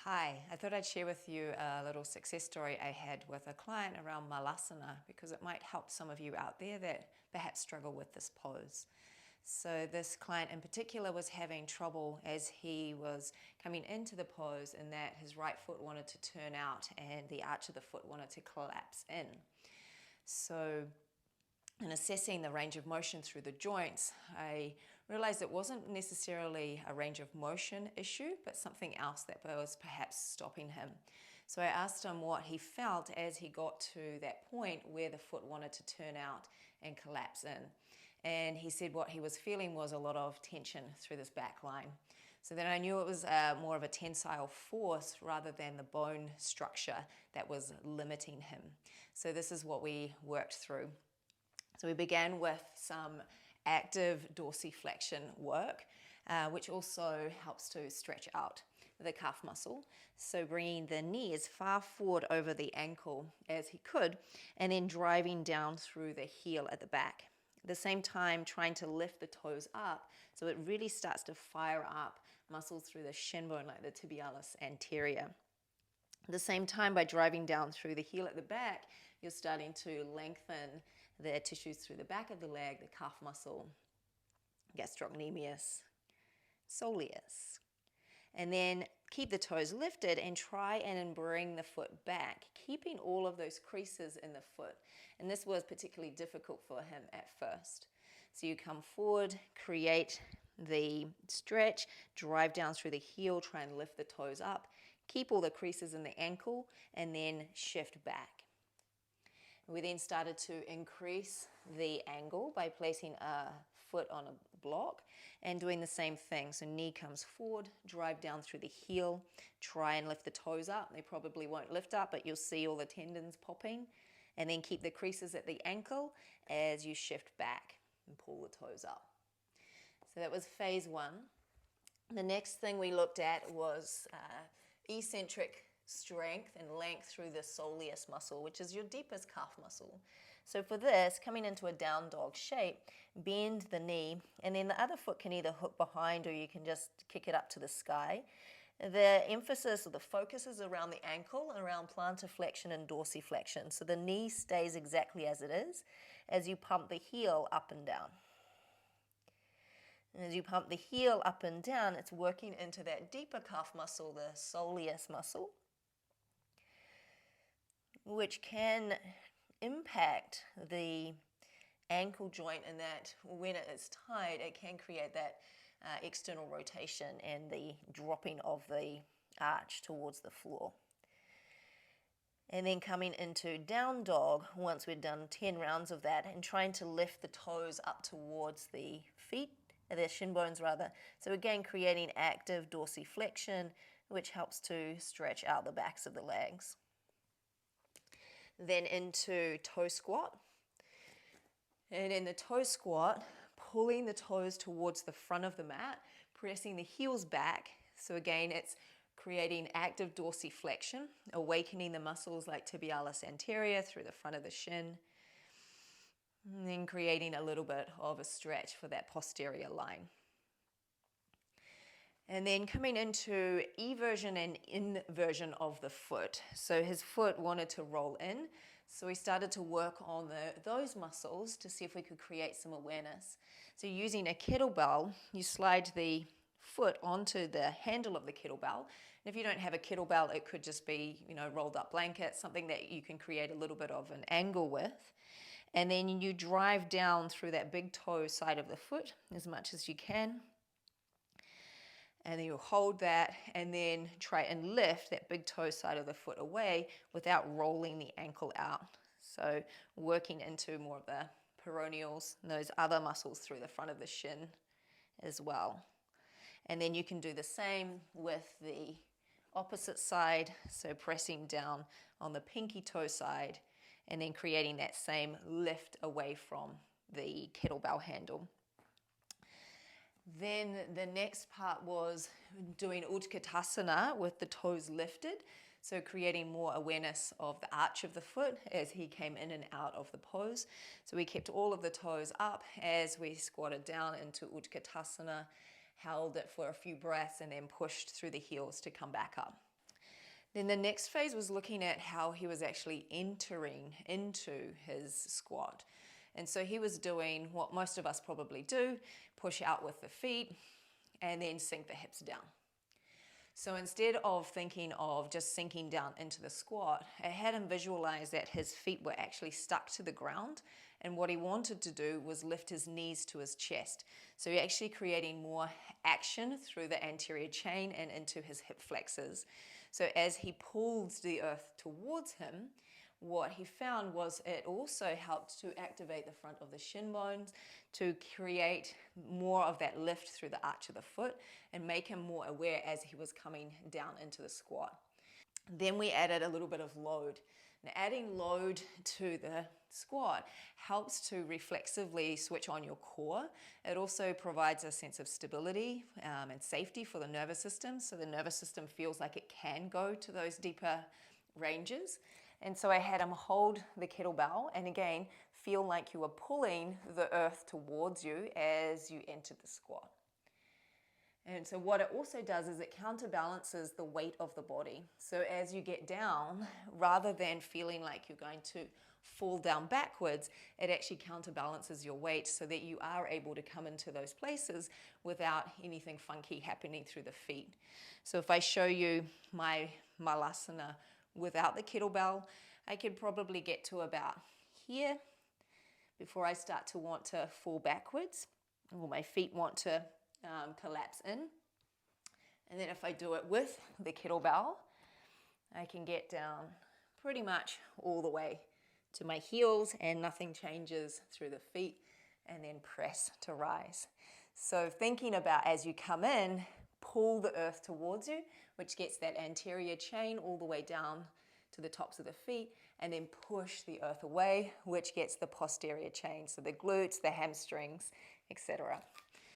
Hi, I thought I'd share with you a little success story I had with a client around Malasana because it might help some of you out there that perhaps struggle with this pose. So this client in particular was having trouble as he was coming into the pose in that his right foot wanted to turn out and the arch of the foot wanted to collapse in. So in assessing the range of motion through the joints, I realized it wasn't necessarily a range of motion issue, but something else that was perhaps stopping him. So I asked him what he felt as he got to that point where the foot wanted to turn out and collapse in. And he said what he was feeling was a lot of tension through this back line. So then I knew it was more of a tensile force rather than the bone structure that was limiting him. So this is what we worked through. So we began with some active dorsiflexion work, which also helps to stretch out the calf muscle. So bringing the knee as far forward over the ankle as he could, and then driving down through the heel at the back. At the same time, trying to lift the toes up so it really starts to fire up muscles through the shin bone like the tibialis anterior. At the same time, by driving down through the heel at the back, you're starting to lengthen the tissues through the back of the leg, the calf muscle, gastrocnemius, soleus. And then keep the toes lifted and try and bring the foot back, keeping all of those creases in the foot. And this was particularly difficult for him at first. So you come forward, create the stretch, drive down through the heel, try and lift the toes up, keep all the creases in the ankle, and then shift back. We then started to increase the angle by placing a foot on a block and doing the same thing. So knee comes forward, drive down through the heel, try and lift the toes up. They probably won't lift up, but you'll see all the tendons popping. And then keep the creases at the ankle as you shift back and pull the toes up. So that was phase one. The next thing we looked at was eccentric strength and length through the soleus muscle, which is your deepest calf muscle. So for this, coming into a down dog shape, bend the knee, and then the other foot can either hook behind or you can just kick it up to the sky. The emphasis or the focus is around the ankle and around plantar flexion and dorsiflexion. So the knee stays exactly as it is as you pump the heel up and down. And as you pump the heel up and down, it's working into that deeper calf muscle, the soleus muscle, which can impact the ankle joint in that when it is tight, it can create that external rotation and the dropping of the arch towards the floor. And then coming into down dog, once we've done 10 rounds of that, and trying to lift the toes up towards the feet, the shin bones rather. So again, creating active dorsiflexion, which helps to stretch out the backs of the legs. Then into toe squat. And in the toe squat, pulling the toes towards the front of the mat, pressing the heels back. So again, it's creating active dorsiflexion, awakening the muscles like tibialis anterior through the front of the shin. And then creating a little bit of a stretch for that posterior line. And then coming into eversion and inversion of the foot. So his foot wanted to roll in. So we started to work on those muscles to see if we could create some awareness. So using a kettlebell, you slide the foot onto the handle of the kettlebell. And if you don't have a kettlebell, it could just be, rolled up blanket, something that you can create a little bit of an angle with. And then you drive down through that big toe side of the foot as much as you can. And then you hold that and then try and lift that big toe side of the foot away without rolling the ankle out. So working into more of the peroneals and those other muscles through the front of the shin as well. And then you can do the same with the opposite side. So pressing down on the pinky toe side and then creating that same lift away from the kettlebell handle. Then the next part was doing Utkatasana with the toes lifted. So creating more awareness of the arch of the foot as he came in and out of the pose. So we kept all of the toes up as we squatted down into Utkatasana, held it for a few breaths and then pushed through the heels to come back up. Then the next phase was looking at how he was actually entering into his squat. And so he was doing what most of us probably do, push out with the feet and then sink the hips down. So instead of thinking of just sinking down into the squat, I had him visualize that his feet were actually stuck to the ground, and what he wanted to do was lift his knees to his chest. So you're actually creating more action through the anterior chain and into his hip flexors. So as he pulled the earth towards him, what he found was it also helped to activate the front of the shin bones to create more of that lift through the arch of the foot and make him more aware as he was coming down into the squat. Then we added a little bit of load. Now, adding load to the squat helps to reflexively switch on your core. It also provides a sense of stability and safety for the nervous system, so the nervous system feels like it can go to those deeper ranges. And so I had him hold the kettlebell and again, feel like you were pulling the earth towards you as you entered the squat. And so what it also does is it counterbalances the weight of the body. So as you get down, rather than feeling like you're going to fall down backwards, it actually counterbalances your weight so that you are able to come into those places without anything funky happening through the feet. So if I show you my Malasana without the kettlebell, I could probably get to about here before I start to want to fall backwards, or my feet want to collapse in. And then if I do it with the kettlebell, I can get down pretty much all the way to my heels and nothing changes through the feet, and then press to rise. So thinking about as you come in, pull the earth towards you, which gets that anterior chain all the way down to the tops of the feet, and then push the earth away, which gets the posterior chain, so the glutes, the hamstrings, etc.